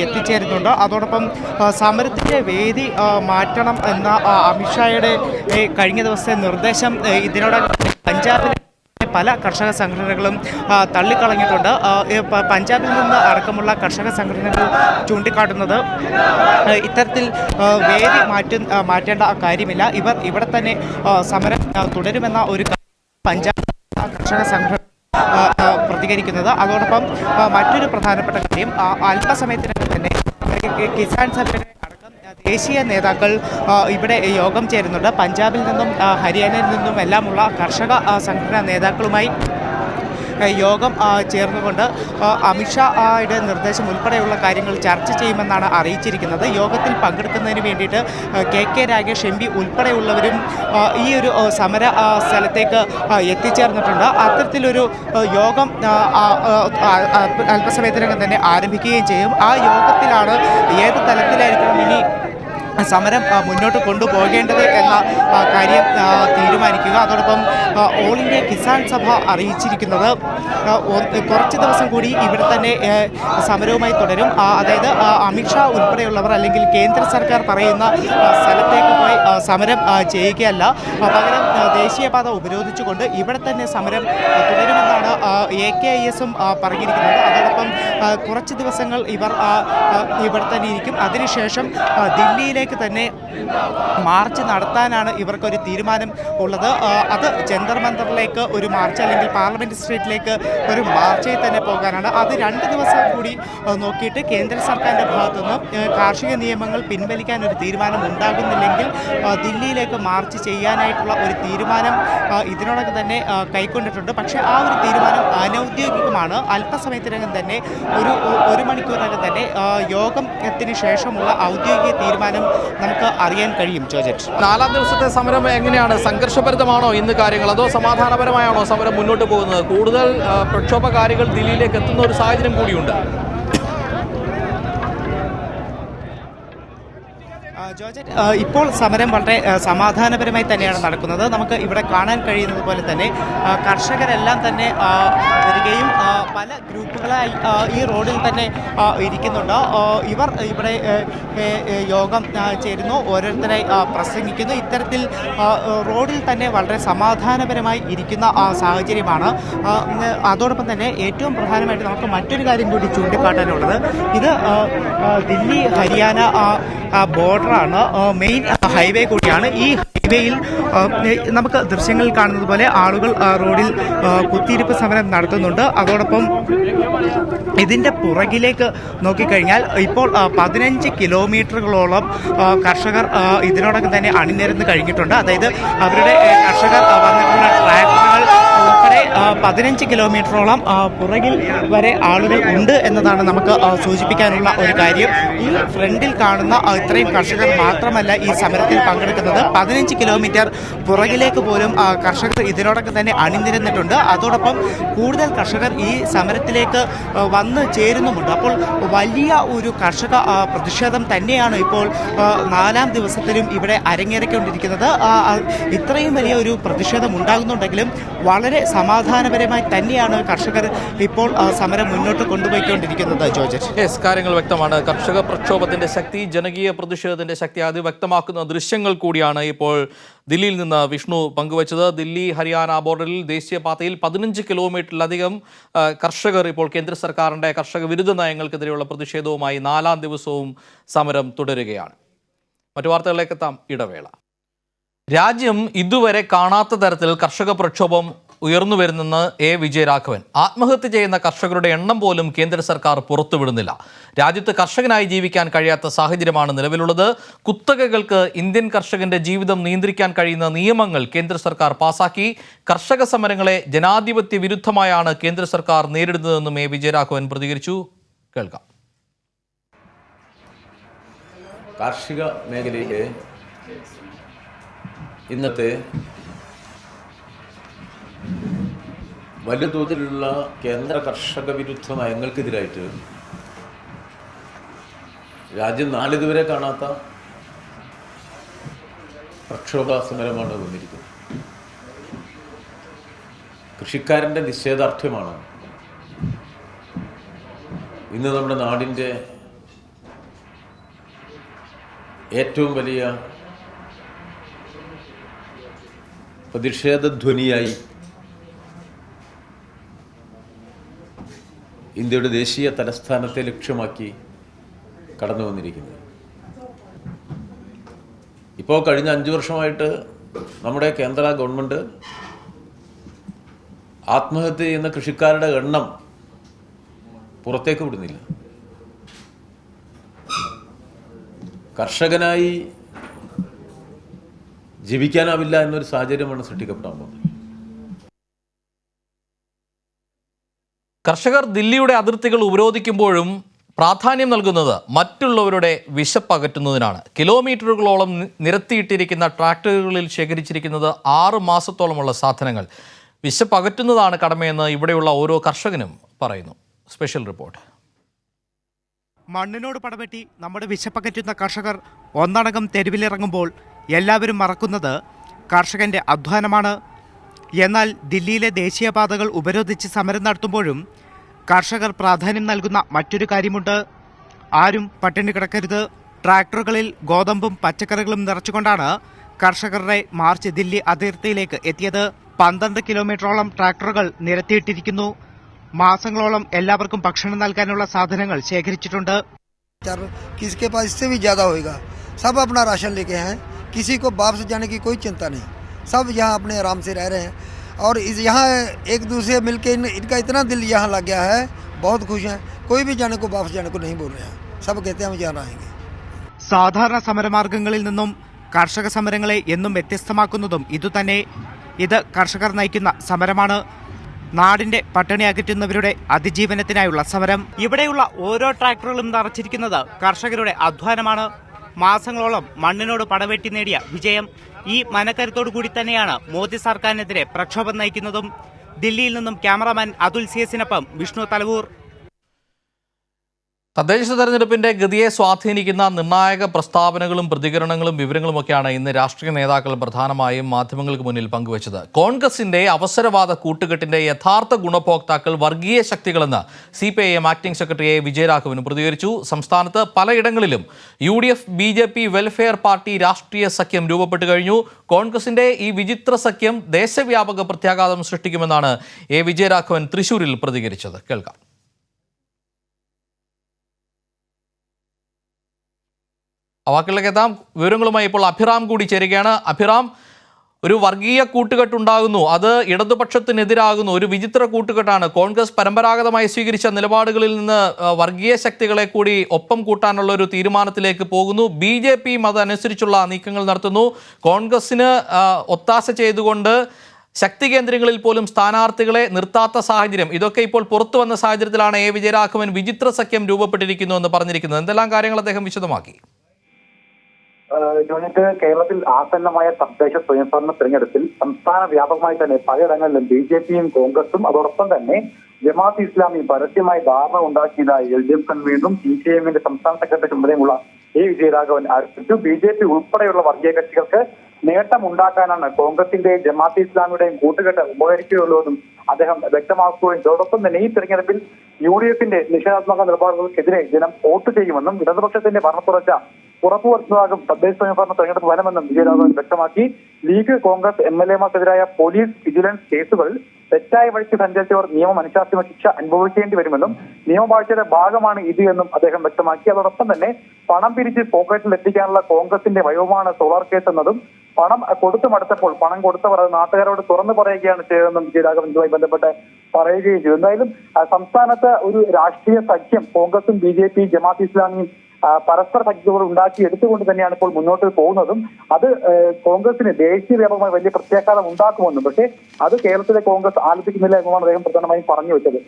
എത്തിച്ചേരുന്നുണ്ട്. അതോടൊപ്പം സമരത്തിൻ്റെ വേദി മാറ്റണം എന്ന അമിത്ഷായുടെ കഴിഞ്ഞ ദിവസത്തെ നിർദ്ദേശം ഇതിനോടകം പഞ്ചാബിലെ പല കർഷക സംഘടനകളും തള്ളിക്കളഞ്ഞിട്ടുണ്ട്. പഞ്ചാബിൽ നിന്ന് അടക്കമുള്ള കർഷക സംഘടനകൾ ചൂണ്ടിക്കാട്ടുന്നത് ഇത്തരത്തിൽ വേദി മാറ്റേണ്ട കാര്യമില്ല, ഇവർ ഇവിടെ തന്നെ സമരം തുടരുമെന്ന ഒരു പഞ്ചാബ് കർഷക സംഘടന പ്രതികരിക്കുന്നത്. അതോടൊപ്പം മറ്റൊരു പ്രധാനപ്പെട്ട കാര്യം, അല്പസമയത്തിനകം തന്നെ കിസാൻ സഭയുടെ ദേശീയ നേതാക്കൾ ഇവിടെ യോഗം ചേരുന്നുണ്ട്. പഞ്ചാബിൽ നിന്നും ഹരിയാനയിൽ നിന്നും എല്ലാമുള്ള കർഷക സംഘടനാ നേതാക്കളുമായി യോഗം ചേർന്നുകൊണ്ട് അമിത്ഷായുടെ നിർദ്ദേശം ഉൾപ്പെടെയുള്ള കാര്യങ്ങൾ ചർച്ച ചെയ്യുമെന്നാണ് അറിയിച്ചിരിക്കുന്നത്. യോഗത്തിൽ പങ്കെടുക്കുന്നതിന് വേണ്ടിയിട്ട് KK രാഗേഷ് MP ഉൾപ്പെടെയുള്ളവരും ഈ ഒരു സമര സ്ഥലത്തേക്ക് എത്തിച്ചേർന്നിട്ടുണ്ട്. അത്തരത്തിലൊരു യോഗം അല്പസമയത്തിനകം തന്നെ ആരംഭിക്കുകയും ചെയ്യും. ആ യോഗത്തിലാണ് ഏത് തലത്തിലായിരിക്കണം ഇനി സമരം മുന്നോട്ട് കൊണ്ടുപോകേണ്ടത് എന്ന കാര്യം തീരുമാനിക്കുക. അതോടൊപ്പം ഓൾ ഇന്ത്യ കിസാൻ സഭ അറിയിച്ചിരിക്കുന്നത് കുറച്ച് ദിവസം കൂടി ഇവിടെ തന്നെ സമരവുമായി തുടരും. അതായത് അമിത്ഷാ ഉൾപ്പെടെയുള്ളവർ അല്ലെങ്കിൽ കേന്ദ്ര സർക്കാർ പറയുന്ന സ്ഥലത്തേക്ക് പോയി സമരം ചെയ്യുകയല്ല, പകരം ദേശീയപാത ഉപരോധിച്ചുകൊണ്ട് ഇവിടെ തന്നെ സമരം തുടരുമെന്നാണ് AKIS പറഞ്ഞിരിക്കുന്നത്. അതോടൊപ്പം കുറച്ച് ദിവസങ്ങൾ ഇവർ ഇവിടെ തന്നെ ഇരിക്കും. അതിനുശേഷം ദില്ലിയിലെ തന്നെ മാർച്ച് നടത്താനാണ് ഇവർക്കൊരു തീരുമാനം ഉള്ളത്. അത് ജന്തർ മന്ദറിലേക്ക് ഒരു മാർച്ച് അല്ലെങ്കിൽ പാർലമെന്റ് സ്ട്രീറ്റിലേക്ക് ഒരു മാർച്ചായി തന്നെ പോകാനാണ്. അത് 2 ദിവസം കൂടി നോക്കിയിട്ട് കേന്ദ്ര സർക്കാരിൻ്റെ ഭാഗത്തുനിന്ന് കാർഷിക നിയമങ്ങൾ പിൻവലിക്കാൻ ഒരു തീരുമാനം ഉണ്ടാകുന്നില്ലെങ്കിൽ ദില്ലിയിലേക്ക് മാർച്ച് ചെയ്യാനായിട്ടുള്ള ഒരു തീരുമാനം ഇതിനോടൊക്കെ തന്നെ കൈക്കൊണ്ടിട്ടുണ്ട്. പക്ഷേ ആ ഒരു തീരുമാനം അനൗദ്യോഗികമാണ്. അല്പസമയത്തിനകം തന്നെ ഒരു മണിക്കൂറിനകം തന്നെ യോഗത്തിന് ശേഷമുള്ള ഔദ്യോഗിക തീരുമാനം നമുക്ക് അറിയാൻ കഴിയും. ജോജറ്റ്, 4ാം ദിവസത്തെ സമരം എങ്ങനെയാണ്? സംഘർഷഭരിതമാണോ ഇന്ന് കാര്യങ്ങൾ, അതോ സമാധാനപരമായാണോ സമരം മുന്നോട്ട് പോകുന്നത്? കൂടുതൽ പ്രക്ഷോഭകാരികൾ ദില്ലിയിലേക്ക് എത്തുന്ന ഒരു സാഹചര്യം കൂടിയുണ്ട്. ജോർജറ്റ്, ഇപ്പോൾ സമരം വളരെ സമാധാനപരമായി തന്നെയാണ് നടക്കുന്നത്. നമുക്ക് ഇവിടെ കാണാൻ കഴിയുന്നത് പോലെ തന്നെ കർഷകരെല്ലാം തന്നെ വരികയും പല ഗ്രൂപ്പുകളായി ഈ റോഡിൽ തന്നെ ഇരിക്കുന്നുണ്ട്. ഇവർ ഇവിടെ യോഗം ചേരുന്നു, ഓരോരുത്തരായി പ്രസംഗിക്കുന്നു. ഇത്തരത്തിൽ റോഡിൽ തന്നെ വളരെ സമാധാനപരമായി ഇരിക്കുന്ന സാഹചര്യമാണ്. അതോടൊപ്പം തന്നെ ഏറ്റവും പ്രധാനമായിട്ട് നമുക്ക് മറ്റൊരു കാര്യം കൂടി ചൂണ്ടിക്കാട്ടാനുള്ളത്, ഇത് ദില്ലി ഹരിയാന ബോർഡറാണ്, മെയിൻ ഹൈവേ കൂടിയാണ്. ഈ ഇവയിൽ നമുക്ക് ദൃശ്യങ്ങളിൽ കാണുന്നത് പോലെ ആളുകൾ റോഡിൽ കുത്തിയിരിപ്പ് സമരം നടത്തുന്നുണ്ട്. അതോടൊപ്പം ഇതിൻ്റെ പുറകിലേക്ക് നോക്കിക്കഴിഞ്ഞാൽ ഇപ്പോൾ 15 കിലോമീറ്ററുകളോളം കർഷകർ ഇതിനോടകം തന്നെ അണിനിരന്ന് കഴിഞ്ഞിട്ടുണ്ട്. അതായത് അവരുടെ കർഷകർ വന്നിട്ടുള്ള ട്രാക്ടറുകൾ ഉൾപ്പെടെ 15 കിലോമീറ്ററോളം പുറകിൽ വരെ ആളുകൾ ഉണ്ട് എന്നതാണ് നമുക്ക് സൂചിപ്പിക്കാനുള്ള ഒരു കാര്യം. ഈ ഫ്രണ്ടിൽ കാണുന്ന ഇത്രയും കർഷകർ മാത്രമല്ല ഈ സമരത്തിൽ പങ്കെടുക്കുന്നത്. 15 കിലോമീറ്റർ പുറകിലേക്ക് പോലും കർഷകർ ഇതിനോടൊപ്പം തന്നെ അണിനിരന്നിട്ടുണ്ട്. അതോടൊപ്പം കൂടുതൽ കർഷകർ ഈ സമരത്തിലേക്ക് വന്ന് ചേരുന്നുമുണ്ട്. അപ്പോൾ വലിയ ഒരു കർഷക പ്രതിഷേധം തന്നെയാണ് ഇപ്പോൾ 4ാം ദിവസത്തിലും ഇവിടെ അരങ്ങേറിക്കൊണ്ടിരിക്കുന്നത്. ഇത്രയും വലിയ ഒരു പ്രതിഷേധം ഉണ്ടാകുന്നുണ്ടെങ്കിലും വളരെ സമാധാനപരമായി തന്നെയാണ് കർഷകർ ഇപ്പോൾ സമരം മുന്നോട്ട് കൊണ്ടുപോയിക്കൊണ്ടിരിക്കുന്നത്. ജോർജ്, കാര്യങ്ങൾ വ്യക്തമാണ്. കർഷക പ്രക്ഷോഭത്തിന്റെ ശക്തി, ജനകീയ പ്രതിഷേധത്തിന്റെ ശക്തി അത് വ്യക്തമാക്കുന്ന ദൃശ്യങ്ങൾ കൂടിയാണ് ഇപ്പോൾ ദില്ലിയിൽ നിന്ന് വിഷ്ണു പങ്കുവച്ചത്. ദില്ലി ഹരിയാന ബോർഡറിൽ ദേശീയപാതയിൽ 15 കിലോമീറ്ററിലധികം കർഷകർ ഇപ്പോൾ കേന്ദ്ര സർക്കാരിന്റെ കർഷക വിരുദ്ധ നയങ്ങൾക്കെതിരെയുള്ള പ്രതിഷേധവുമായി 4ാം ദിവസവും സമരം തുടരുകയാണ്. മറ്റു വാർത്തകളിലേക്ക് എത്താം, ഇടവേള. രാജ്യം ഇതുവരെ കാണാത്ത തരത്തിൽ കർഷക പ്രക്ഷോഭം ഉയർന്നു വരുന്നെന്ന് വിജയരാഘവൻ. ആത്മഹത്യ ചെയ്യുന്ന കർഷകരുടെ എണ്ണം പോലും കേന്ദ്ര സർക്കാർ പുറത്തുവിടുന്നില്ല. രാജ്യത്ത് കർഷകനായി ജീവിക്കാൻ കഴിയാത്ത സാഹചര്യമാണ് നിലവിലുള്ളത്. കുത്തകകൾക്ക് ഇന്ത്യൻ കർഷകന്റെ ജീവിതം നിയന്ത്രിക്കാൻ കഴിയുന്ന നിയമങ്ങൾ കേന്ദ്ര സർക്കാർ പാസാക്കി. കർഷക സമരങ്ങളെ ജനാധിപത്യ വിരുദ്ധമായാണ് കേന്ദ്ര സർക്കാർ നേരിടുന്നതെന്നും വിജയരാഘവൻ പ്രതികരിച്ചു. കേൾക്കാം. കാർഷിക മേഖലയിലെ ഇന്നത്തെ വലിയ തോതിലുള്ള കേന്ദ്ര കർഷക വിരുദ്ധ നയങ്ങൾക്കെതിരായിട്ട് രാജ്യം നാളിതുവരെ കാണാത്ത പ്രക്ഷോഭ സമരമാണ് വന്നിരിക്കുന്നത്. കൃഷിക്കാരൻ്റെ നിഷേധാർത്ഥ്യമാണ് ഇന്ന് നമ്മുടെ നാടിൻ്റെ ഏറ്റവും വലിയ പ്രതിഷേധധ്വനിയായി ഇന്ത്യയുടെ ദേശീയ തലസ്ഥാനത്തെ ലക്ഷ്യമാക്കി കടന്നു വന്നിരിക്കുന്നത്. ഇപ്പോൾ കഴിഞ്ഞ 5 വർഷമായിട്ട് നമ്മുടെ കേന്ദ്ര ഗവൺമെൻറ് ആത്മഹത്യ ചെയ്യുന്ന കൃഷിക്കാരുടെ എണ്ണം പുറത്തേക്ക് വിടുന്നില്ല. കർഷകനായി ജീവിക്കാനാവില്ല എന്നൊരു സാഹചര്യമാണ് സൃഷ്ടിക്കപ്പെടാൻ പോകുന്നത്. കർഷകർ ദില്ലിയുടെ അതിർത്തികൾ ഉപരോധിക്കുമ്പോഴും പ്രാധാന്യം നൽകുന്നത് മറ്റുള്ളവരുടെ വിശപ്പകറ്റുന്നതിനാണ്. കിലോമീറ്ററുകളോളം നിരത്തിയിട്ടിരിക്കുന്ന ട്രാക്ടറുകളിൽ ശേഖരിച്ചിരിക്കുന്നത് 6 മാസത്തോളമുള്ള സാധനങ്ങൾ. വിശപ്പകറ്റുന്നതാണ് കടമയെന്ന് ഇവിടെയുള്ള ഓരോ കർഷകനും പറയുന്നു. Special report. മണ്ണിനോട് പടവെട്ടി നമ്മുടെ വിശപ്പകറ്റുന്ന കർഷകർ ഒന്നടങ്കം തെരുവിലിറങ്ങുമ്പോൾ എല്ലാവരും മറക്കുന്നത് കർഷകൻ്റെ അധ്വാനമാണ്. എന്നാൽ ദില്ലിയിലെ ദേശീയപാതകൾ ഉപരോധിച്ച് സമരം നടത്തുമ്പോഴും കർഷകർ പ്രാധാന്യം നൽകുന്ന മറ്റൊരു കാര്യമുണ്ട്. ആരും പട്ടിണി കിടക്കരുത്. ട്രാക്ടറുകളിൽ ഗോതമ്പും പച്ചക്കറികളും നിറച്ചുകൊണ്ടാണ് കർഷകരുടെ മാർച്ച് ദില്ലി അതിർത്തിയിലേക്ക് എത്തിയത്. 12 കിലോമീറ്ററോളം ട്രാക്ടറുകൾ നിരത്തിയിട്ടിരിക്കുന്നു. മാസങ്ങളോളം എല്ലാവർക്കും ഭക്ഷണം നൽകാനുള്ള സാധനങ്ങൾ ശേഖരിച്ചിട്ടുണ്ട്. किसके पास इससे भी ज्यादा होगा. सब अपना राशन लेके हैं. किसी को वापस जाने की कोई चिंता नहीं. सब यहाँ अपने आराम से रह रहे हैं और यहाँ एक दूसरे मिलके इनका इतना दिल यहाँ लग गया है. बहुत खुश हैं. कोई भी जाने को वापस जाने को नहीं बोल रहे हैं. सब कहते हैं हम जाना आएंगे. സാധാരണ സമരമാർഗങ്ങളിൽ നിന്നും കർഷക സമരങ്ങളെ എന്നും വ്യത്യസ്തമാക്കുന്നതും ഇതുതന്നെ. ഇത് കർഷകർ നയിക്കുന്ന സമരമാണ്. നാടിന്റെ പട്ടിണി അകറ്റുന്നവരുടെ അതിജീവനത്തിനായുള്ള സമരം. ഇവിടെയുള്ള ഓരോ ട്രാക്ടറുകളും നിറച്ചിരിക്കുന്നത് കർഷകരുടെ അധ്വാനമാണ്. മാസങ്ങളോളം മണ്ണിനോട് പടവെട്ടി നേടിയ വിജയം. ഈ മനക്കരുത്തോടു കൂടി തന്നെയാണ് മോദി സർക്കാരിനെതിരെ പ്രക്ഷോഭം നയിക്കുന്നതും. ദില്ലിയിൽ നിന്നും ക്യാമറാമാൻ അതുൽ സിയസിനൊപ്പം വിഷ്ണു തലവൂർ. തദ്ദേശ തെരഞ്ഞെടുപ്പിന്റെ ഗതിയെ സ്വാധീനിക്കുന്ന നിർണായക പ്രസ്താവനകളും പ്രതികരണങ്ങളും വിവരങ്ങളുമൊക്കെയാണ് ഇന്ന് രാഷ്ട്രീയ നേതാക്കൾ പ്രധാനമായും മാധ്യമങ്ങൾക്ക് മുന്നിൽ പങ്കുവച്ചത്. കോൺഗ്രസിന്റെ അവസരവാദ കൂട്ടുകെട്ടിന്റെ യഥാർത്ഥ ഗുണഭോക്താക്കൾ വർഗീയ ശക്തികളെന്ന് CPIM ആക്ടിംഗ് സെക്രട്ടറി വിജയരാഘവൻ പ്രതികരിച്ചു. സംസ്ഥാനത്ത് പലയിടങ്ങളിലും UDF BJP വെൽഫെയർ പാർട്ടി രാഷ്ട്രീയ സഖ്യം രൂപപ്പെട്ടു കഴിഞ്ഞു. കോൺഗ്രസിന്റെ ഈ വിചിത്ര സഖ്യം ദേശവ്യാപക പ്രത്യാഘാതം സൃഷ്ടിക്കുമെന്നാണ് വിജയരാഘവൻ തൃശൂരിൽ പ്രതികരിച്ചത്. കേൾക്കാം. വാക്കുകളിലേക്ക് എത്താം. വിവരങ്ങളുമായി ഇപ്പോൾ അഭിറാം കൂടി ചേരുകയാണ്. അഭിറാം, ഒരു വർഗീയ കൂട്ടുകെട്ടുണ്ടാകുന്നു, അത് ഇടതുപക്ഷത്തിനെതിരാകുന്നു, ഒരു വിചിത്ര കൂട്ടുകെട്ടാണ്. കോൺഗ്രസ് പരമ്പരാഗതമായി സ്വീകരിച്ച നിലപാടുകളിൽ നിന്ന് വർഗീയ ശക്തികളെ കൂടി ഒപ്പം കൂട്ടാനുള്ള ഒരു തീരുമാനത്തിലേക്ക് പോകുന്നു. BJPയും അതനുസരിച്ചുള്ള നീക്കങ്ങൾ നടത്തുന്നു. കോൺഗ്രസിന് ഒത്താശ ചെയ്തുകൊണ്ട് ശക്തി കേന്ദ്രങ്ങളിൽ പോലും സ്ഥാനാർത്ഥികളെ നിർത്താത്ത സാഹചര്യം, ഇതൊക്കെ ഇപ്പോൾ പുറത്തു വന്ന സാഹചര്യത്തിലാണ് വിജയരാഘവൻ വിചിത്ര സഖ്യം രൂപപ്പെട്ടിരിക്കുന്നു എന്ന് പറഞ്ഞിരിക്കുന്നത്. എന്തെല്ലാം കാര്യങ്ങൾ അദ്ദേഹം വിശദമാക്കി? ജോണിക്ക്, കേരളത്തിൽ ആസന്നമായ തദ്ദേശ സ്വയംഭരണ തെരഞ്ഞെടുപ്പിൽ സംസ്ഥാന വ്യാപകമായി തന്നെ പലയിടങ്ങളിലും BJPയും കോൺഗ്രസും അതോടൊപ്പം തന്നെ ജമാഅത്ത് ഇസ്ലാമി പരസ്യമായി ധാരണ ഉണ്ടാക്കിയതായി LDF കൺവീനറും CPIMന്റെ സംസ്ഥാന സെക്രട്ടറി ചുമതലയുള്ള വിജയരാഘവൻ ആരോപിച്ചു. BJP ഉൾപ്പെടെയുള്ള വർഗീയ കക്ഷികൾക്ക് നേട്ടമുണ്ടാക്കാനാണ് കോൺഗ്രസിന്റെയും ജമാഅത്ത് ഇസ്ലാമിയുടെയും കൂട്ടുകെട്ട് ഉപകരിക്കുകയുള്ളൂ എന്നും അദ്ദേഹം വ്യക്തമാക്കുകയും ഇതോടൊപ്പം തന്നെ ഈ തെരഞ്ഞെടുപ്പിൽ UDFന്റെ നിഷേധാത്മക നിലപാടുകൾക്കെതിരെ ജനം വോട്ട് ചെയ്യുമെന്നും ഇടതുപക്ഷത്തിന്റെ ഭരണത്തുടർച്ച ഉറപ്പുവരുത്തുന്നതാകും തദ്ദേശ സ്വയംഭരണ തെരഞ്ഞെടുപ്പ് ഫലമെന്നും വിജയരാഘവൻ വ്യക്തമാക്കി. ലീഗ്, കോൺഗ്രസ് MLAമാർക്കെതിരായ പോലീസ് വിജിലൻസ് കേസുകൾ തെറ്റായ വഴിക്ക് സഞ്ചരിച്ചവർ നിയമം അനുശാസിത ശിക്ഷ അനുഭവിക്കേണ്ടി വരുമെന്നും നിയമവാഴ്ചയുടെ ഭാഗമാണ് ഇത് എന്നും അദ്ദേഹം വ്യക്തമാക്കി. അതോടൊപ്പം തന്നെ പണം പിരിച്ച് പോക്കറ്റിൽ എത്തിക്കാനുള്ള കോൺഗ്രസിന്റെ വയോമാണ് സോളാർ കേസ് എന്നതും പണം കൊടുത്തു മടുത്തപ്പോൾ പണം കൊടുത്തവർ അത് നാട്ടുകാരോട് തുറന്നു പറയുകയാണ് ചെയ്തതെന്നും വിജയരാഘവൻ ഇതുമായി ബന്ധപ്പെട്ട് പറയുകയും ചെയ്തു. എന്തായാലും സംസ്ഥാനത്ത് ഒരു രാഷ്ട്രീയ സഖ്യം കോൺഗ്രസും BJP ജമാഅത്ത് ഇസ്ലാമിയും പരസ്പര സഖ്യതകൾ ഉണ്ടാക്കി എടുത്തുകൊണ്ട് തന്നെയാണ് ഇപ്പോൾ മുന്നോട്ട് പോകുന്നതും. അത് കോൺഗ്രസിന് ദേശീയ വ്യാപകമായി വലിയ പ്രത്യാഘാതം ഉണ്ടാക്കുമെന്നും, പക്ഷേ അത് കേരളത്തിലെ കോൺഗ്രസ് ആലോചിക്കുന്നില്ല എന്നുമാണ് അദ്ദേഹം പ്രധാനമായും പറഞ്ഞു വെച്ചത്.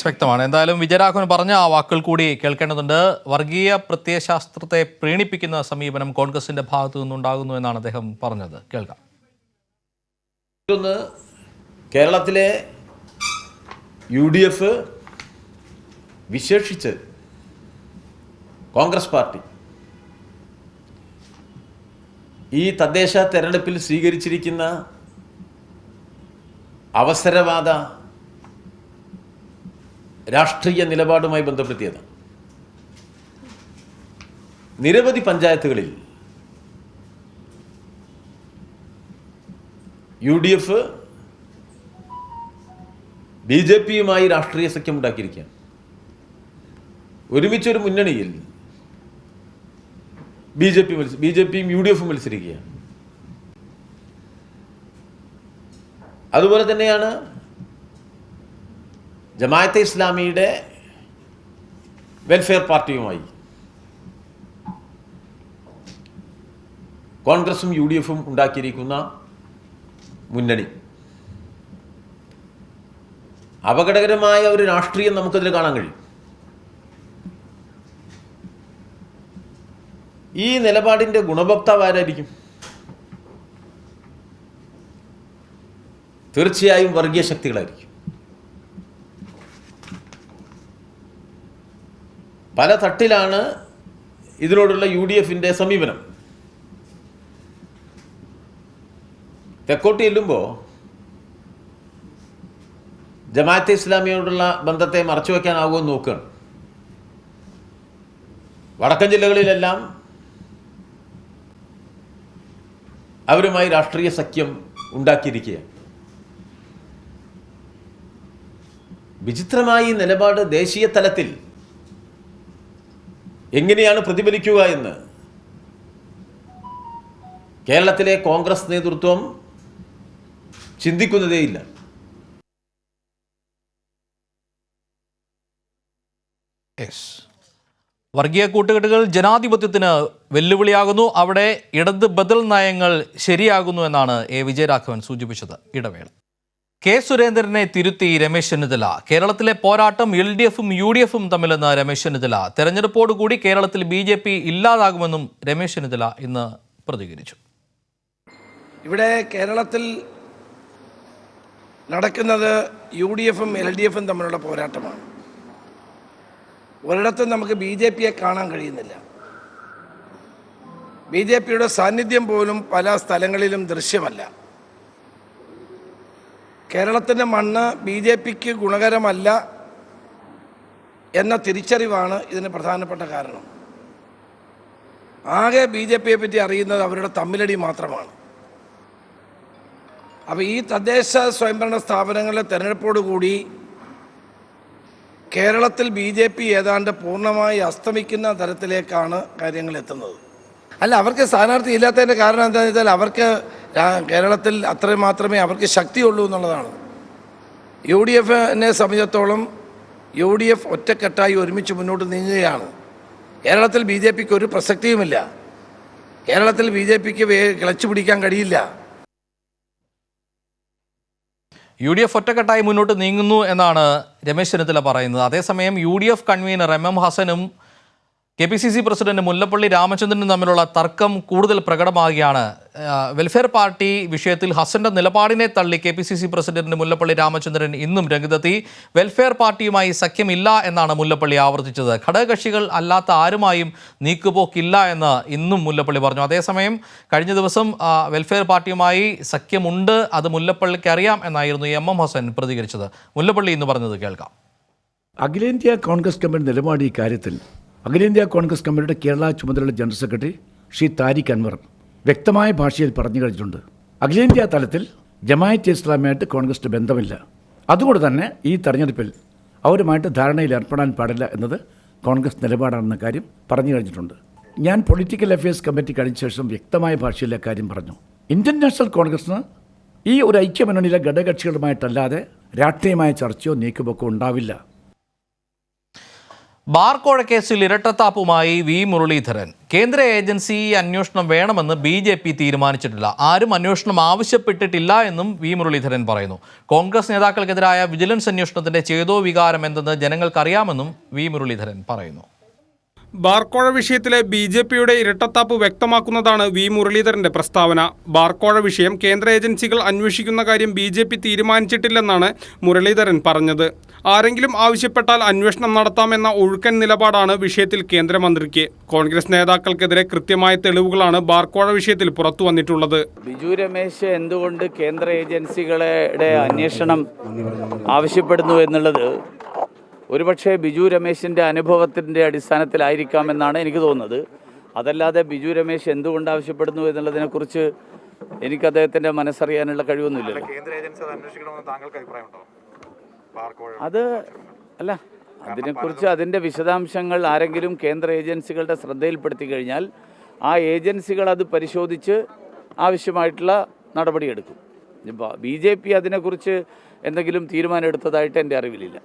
വ്യക്തമാണ്. എന്തായാലും വിജയരാഘവൻ പറഞ്ഞ ആ വാക്കുകൾ കൂടി കേൾക്കേണ്ടതുണ്ട്. വർഗീയ പ്രത്യയശാസ്ത്രത്തെ പ്രീണിപ്പിക്കുന്ന സമീപനം കോൺഗ്രസിന്റെ ഭാഗത്തു നിന്നുണ്ടാകുന്നു എന്നാണ് അദ്ദേഹം പറഞ്ഞത്. കേൾക്കാം. കേരളത്തിലെ UDF വിശേഷിച്ച് കോൺഗ്രസ് പാർട്ടി ഈ തദ്ദേശ തെരഞ്ഞെടുപ്പിൽ സ്വീകരിച്ചിരിക്കുന്ന അവസരവാദ രാഷ്ട്രീയ നിലപാടുമായി ബന്ധപ്പെടുത്തിയത് നിരവധി പഞ്ചായത്തുകളിൽ UDF BJPയുമായി രാഷ്ട്രീയ സഖ്യം ഉണ്ടാക്കിയിരിക്കുകയാണ്. ഒരുമിച്ചൊരു മുന്നണിയിൽ BJPയും UDFും മത്സരിക്കുകയാണ്. അതുപോലെ തന്നെയാണ് ജമാഅത്തെ ഇസ്ലാമിയുടെ വെൽഫെയർ പാർട്ടിയുമായി കോൺഗ്രസും UDFും ഉണ്ടാക്കിയിരിക്കുന്ന മുന്നണി. അപകടകരമായ ഒരു രാഷ്ട്രീയം നമുക്കതിൽ കാണാൻ കഴിയും. ഈ നിലപാടിൻ്റെ ഗുണഭോക്താവ് ആരായിരിക്കും? തീർച്ചയായും വർഗീയ ശക്തികളായിരിക്കും. പല തട്ടിലാണ് ഇതിനോടുള്ള UDFന്റെ സമീപനം. തെക്കോട്ട് ചെല്ലുമ്പോൾ ജമാഅത്തെ ഇസ്ലാമിയോടുള്ള ബന്ധത്തെ മറച്ചു വയ്ക്കാനാകുമെന്ന് നോക്കുകയാണ്. വടക്കൻ ജില്ലകളിലെല്ലാം അവരുമായി രാഷ്ട്രീയ സഖ്യം ഉണ്ടാക്കിയിരിക്കുകയാണ്. വിചിത്രമായ ഈ നിലപാട് ദേശീയ തലത്തിൽ എങ്ങനെയാണ് പ്രതിഫലിക്കുക എന്ന് കേരളത്തിലെ കോൺഗ്രസ് നേതൃത്വം ചിന്തിക്കുന്നതേയില്ല. വർഗീയ കൂട്ടുകെട്ടുകൾ ജനാധിപത്യത്തിന് വെല്ലുവിളിയാകുന്നു. അവിടെ ഇടത് ബദൽ നയങ്ങൾ ശരിയാകുന്നു എന്നാണ് വിജയരാഘവൻ സൂചിപ്പിച്ചത്. ഇടവേള. സുരേന്ദ്രനെ തിരുത്തി രമേശ് ചെന്നിത്തല. കേരളത്തിലെ പോരാട്ടം LDFും UDFും തമ്മിലെന്ന് രമേശ് ചെന്നിത്തല. തെരഞ്ഞെടുപ്പോടുകൂടി കേരളത്തിൽ BJP ഇല്ലാതാകുമെന്നും രമേശ് ചെന്നിത്തല ഇന്ന് പ്രതികരിച്ചു. ഇവിടെ കേരളത്തിൽ നടക്കുന്നത് UDFും LDFും തമ്മിലുള്ള പോരാട്ടമാണ്. ഒരിടത്തും നമുക്ക് BJPയെ കാണാൻ കഴിയുന്നില്ല. BJPയുടെ സാന്നിധ്യം പോലും പല സ്ഥലങ്ങളിലും ദൃശ്യമല്ല. കേരളത്തിൻ്റെ മണ്ണ് BJPക്ക് ഗുണകരമല്ല എന്ന തിരിച്ചറിവാണ് ഇതിന് പ്രധാനപ്പെട്ട കാരണം. ആകെ BJPയെ പറ്റി അറിയുന്നത് അവരുടെ തമ്മിലടി മാത്രമാണ്. അപ്പോൾ ഈ തദ്ദേശ സ്വയംഭരണ സ്ഥാപനങ്ങളിലെ തെരഞ്ഞെടുപ്പോടുകൂടി കേരളത്തിൽ BJP ഏതാണ്ട് പൂർണ്ണമായി അസ്തമിക്കുന്ന തരത്തിലേക്കാണ് കാര്യങ്ങൾ എത്തുന്നത്. അല്ല, അവർക്ക് സ്ഥാനാർത്ഥി ഇല്ലാത്തതിൻ്റെ കാരണം എന്താണെന്ന് വെച്ചാൽ അവർക്ക് കേരളത്തിൽ അത്രയും മാത്രമേ അവർക്ക് ശക്തിയുള്ളൂ എന്നുള്ളതാണ്. UDFനെ സംബന്ധിച്ചിടത്തോളം UDF ഒറ്റക്കെട്ടായി ഒരുമിച്ച് മുന്നോട്ട് നീങ്ങുകയാണ്. കേരളത്തിൽ BJPക്ക് ഒരു പ്രസക്തിയുമില്ല. കേരളത്തിൽ BJPക്ക് കിളച്ചു പിടിക്കാൻ കഴിയില്ല. UDF ഒറ്റക്കെട്ടായി മുന്നോട്ട് നീങ്ങുന്നു എന്നാണ് രമേശ് ചെന്നിത്തല പറയുന്നത്. അതേസമയം UDF convener MM ഹസനും KPCC president Mullappally രാമചന്ദ്രനും തമ്മിലുള്ള തർക്കം കൂടുതൽ പ്രകടമാകുകയാണ്. വെൽഫെയർ പാർട്ടി വിഷയത്തിൽ ഹസന്റെ നിലപാടിനെ തള്ളി KPCC പ്രസിഡന്റ് മുല്ലപ്പള്ളി രാമചന്ദ്രൻ ഇന്നും രംഗത്തെത്തി. വെൽഫെയർ പാർട്ടിയുമായി സഖ്യമില്ല എന്നാണ് മുല്ലപ്പള്ളി ആവർത്തിച്ചത്. ഘടകകക്ഷികൾ അല്ലാത്ത ആരുമായും നീക്കുപോക്കില്ല എന്ന് ഇന്നും മുല്ലപ്പള്ളി പറഞ്ഞു. അതേസമയം കഴിഞ്ഞ ദിവസം വെൽഫെയർ പാർട്ടിയുമായി സഖ്യമുണ്ട്, അത് മുല്ലപ്പള്ളിക്ക് അറിയാം എന്നായിരുന്നു MM ഹസൻ പ്രതികരിച്ചത്. മുല്ലപ്പള്ളി ഇന്ന് പറഞ്ഞത് കേൾക്കാം. അഖിലേന്ത്യാ കോൺഗ്രസ് കമ്മിറ്റി നിലപാട് ഈ കാര്യത്തിൽ അഖിലേന്ത്യാ കോൺഗ്രസ് കമ്മിറ്റിയുടെ കേരള ചുമതലയുള്ള ജനറൽ സെക്രട്ടറി ശ്രീ താരിഖ് അൻവർ വ്യക്തമായ ഭാഷയിൽ പറഞ്ഞു കഴിഞ്ഞിട്ടുണ്ട്. അഖിലേന്ത്യാ തലത്തിൽ ജമായത്ത് ഇസ്ലാമിയായിട്ട് കോൺഗ്രസിന് ബന്ധമില്ല. അതുകൊണ്ട് തന്നെ ഈ തെരഞ്ഞെടുപ്പിൽ അവരുമായിട്ട് ധാരണയിൽ ഏർപ്പെടാൻ പാടില്ല എന്നത് കോൺഗ്രസ് നിലപാടാണെന്ന കാര്യം പറഞ്ഞു കഴിഞ്ഞിട്ടുണ്ട്. ഞാൻ പൊളിറ്റിക്കൽ അഫയേഴ്സ് കമ്മിറ്റി കഴിഞ്ഞ ശേഷം വ്യക്തമായ ഭാഷയിലെ കാര്യം പറഞ്ഞു. ഇന്ത്യൻ നാഷണൽ കോൺഗ്രസിന് ഈ ഒരു ഐക്യമുന്നണിയിലെ ഘടകകക്ഷികളുമായിട്ടല്ലാതെ രാഷ്ട്രീയമായ ചർച്ചയോ നീക്കുപോക്കോ ഉണ്ടാവില്ല. ബാർക്കോഴ കേസിൽ ഇരട്ടത്താപ്പുമായി V മുരളീധരൻ. കേന്ദ്ര ഏജൻസി അന്വേഷണം വേണമെന്ന് BJP തീരുമാനിച്ചിട്ടില്ല. ആരും അന്വേഷണം ആവശ്യപ്പെട്ടിട്ടില്ല എന്നും V മുരളീധരൻ പറയുന്നു. കോൺഗ്രസ് നേതാക്കൾക്കെതിരായ വിജിലൻസ് അന്വേഷണത്തിന്റെ ചേതോ വികാരം എന്തെന്ന് ജനങ്ങൾക്കറിയാമെന്നും V മുരളീധരൻ പറയുന്നു. ബാർക്കോഴ വിഷയത്തിലെ BJPയുടെ ഇരട്ടത്താപ്പ് വ്യക്തമാക്കുന്നതാണ് V മുരളീധരന്റെ പ്രസ്താവന. ബാർക്കോഴ വിഷയം കേന്ദ്ര ഏജൻസികൾ അന്വേഷിക്കുന്ന കാര്യം BJP തീരുമാനിച്ചിട്ടില്ലെന്നാണ് മുരളീധരൻ പറഞ്ഞത്. ആരെങ്കിലും ആവശ്യപ്പെട്ടാൽ അന്വേഷണം നടത്താമെന്ന ഒഴുക്കൻ നിലപാടാണ് വിഷയത്തിൽ കേന്ദ്രമന്ത്രിക്ക്. കോൺഗ്രസ് നേതാക്കൾക്കെതിരെ കൃത്യമായ തെളിവുകളാണ് ബാർക്കോഴ വിഷയത്തിൽ പുറത്തു വന്നിട്ടുള്ളത്. ബിജു രമേശ് എന്തുകൊണ്ട് കേന്ദ്ര ഏജൻസികളുടെ അന്വേഷണം ആവശ്യപ്പെടുന്നു എന്നുള്ളത് ഒരുപക്ഷെ ബിജു രമേശിൻ്റെ അനുഭവത്തിൻ്റെ അടിസ്ഥാനത്തിലായിരിക്കാമെന്നാണ് എനിക്ക് തോന്നുന്നത്. അതല്ലാതെ ബിജു രമേശ് എന്തുകൊണ്ട് ആവശ്യപ്പെടുന്നു എന്നുള്ളതിനെക്കുറിച്ച് എനിക്ക് അദ്ദേഹത്തിൻ്റെ മനസ്സറിയാനുള്ള കഴിവൊന്നുമില്ലല്ലോ. അത് അല്ല, അതിനെക്കുറിച്ച് അതിൻ്റെ വിശദാംശങ്ങൾ ആരെങ്കിലും കേന്ദ്ര ഏജൻസികളുടെ ശ്രദ്ധയിൽപ്പെടുത്തി കഴിഞ്ഞാൽ ആ ഏജൻസികൾ അത് പരിശോധിച്ച് ആവശ്യമായിട്ടുള്ള നടപടിയെടുക്കും. BJP അതിനെക്കുറിച്ച് എന്തെങ്കിലും തീരുമാനം എടുത്തതായിട്ട് എൻ്റെ അറിവിലില്ല.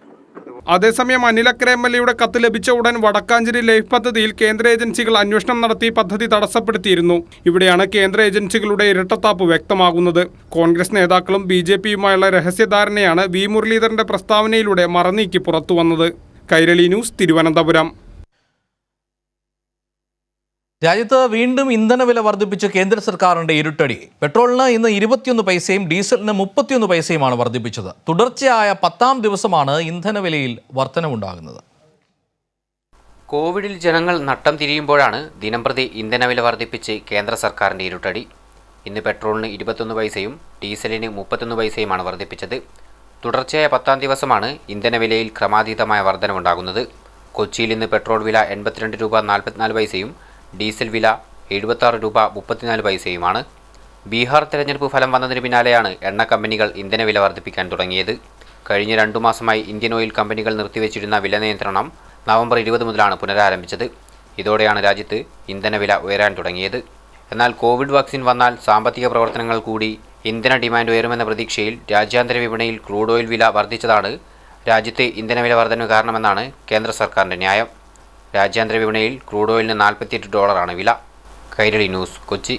അതേസമയം അനിലക്കര MLAയുടെ കത്ത് ലഭിച്ച ഉടൻ വടക്കാഞ്ചേരി ലൈഫ് പദ്ധതിയിൽ കേന്ദ്ര ഏജൻസികൾ അന്വേഷണം നടത്തി പദ്ധതി തടസ്സപ്പെടുത്തിയിരുന്നു. ഇവിടെയാണ് കേന്ദ്ര ഏജൻസികളുടെ ഇരട്ടത്താപ്പ് വ്യക്തമാകുന്നത്. കോൺഗ്രസ് നേതാക്കളും BJPയുമായുള്ള രഹസ്യധാരണയാണ് V മുരളീധരന്റെ പ്രസ്താവനയിലൂടെ മറനീക്കി പുറത്തുവന്നത്. കൈരളി ന്യൂസ്, തിരുവനന്തപുരം. രാജ്യത്ത് വീണ്ടും ഇന്ധനവില വർദ്ധിപ്പിച്ച് കേന്ദ്ര സർക്കാരിന്റെ ഇരുട്ടടി. പെട്രോളിന് ഇന്ന് 21 പൈസയും ഡീസലിന് 31 പൈസയുമാണ് വർദ്ധിപ്പിച്ചത്. തുടർച്ചയായ 10ാം ദിവസമാണ് ഇന്ധനവിലയിൽ വർധനവുണ്ടാകുന്നത്. കോവിഡിൽ ജനങ്ങൾ നട്ടം തിരിയുമ്പോഴാണ് ദിനംപ്രതി ഇന്ധനവില വർദ്ധിപ്പിച്ച് കേന്ദ്ര സർക്കാരിന്റെ ഇരുട്ടടി. ഇന്ന് പെട്രോളിന് 21 പൈസയും ഡീസലിന് 31 പൈസയുമാണ് വർദ്ധിപ്പിച്ചത്. തുടർച്ചയായ 10ാം ദിവസമാണ് ഇന്ധനവിലയിൽ ക്രമാതീതമായ വർധനവുണ്ടാകുന്നത്. കൊച്ചിയിൽ ഇന്ന് പെട്രോൾ വില 82 രൂപ 44 പൈസയും ഡീസൽ വില 76 രൂപ 34 പൈസയുമാണ്. ബീഹാർ തെരഞ്ഞെടുപ്പ് ഫലം വന്നതിന് പിന്നാലെയാണ് എണ്ണ കമ്പനികൾ ഇന്ധനവില വർദ്ധിപ്പിക്കാൻ തുടങ്ങിയത്. കഴിഞ്ഞ 2 മാസമായി ഇന്ത്യൻ ഓയിൽ കമ്പനികൾ നിർത്തിവെച്ചിരുന്ന വില നിയന്ത്രണം നവംബർ 20 മുതലാണ് പുനരാരംഭിച്ചത്. ഇതോടെയാണ് രാജ്യത്ത് ഇന്ധനവില ഉയരാൻ തുടങ്ങിയത്. എന്നാൽ കോവിഡ് വാക്സിൻ വന്നാൽ സാമ്പത്തിക പ്രവർത്തനങ്ങൾ കൂടി ഇന്ധന ഡിമാൻഡ് ഉയരുമെന്ന പ്രതീക്ഷയിൽ രാജ്യാന്തര വിപണിയിൽ ക്രൂഡ് ഓയിൽ വില വർദ്ധിച്ചതാണ് രാജ്യത്ത് ഇന്ധനവില വർധനവ് കാരണമെന്നാണ് കേന്ദ്ര സർക്കാരിൻ്റെ ന്യായം. രാജ്യാന്തര വിപണിയിൽ ക്രൂഡ് ഓയിലിന് $48 വില. കൈരളി ന്യൂസ്, കൊച്ചി.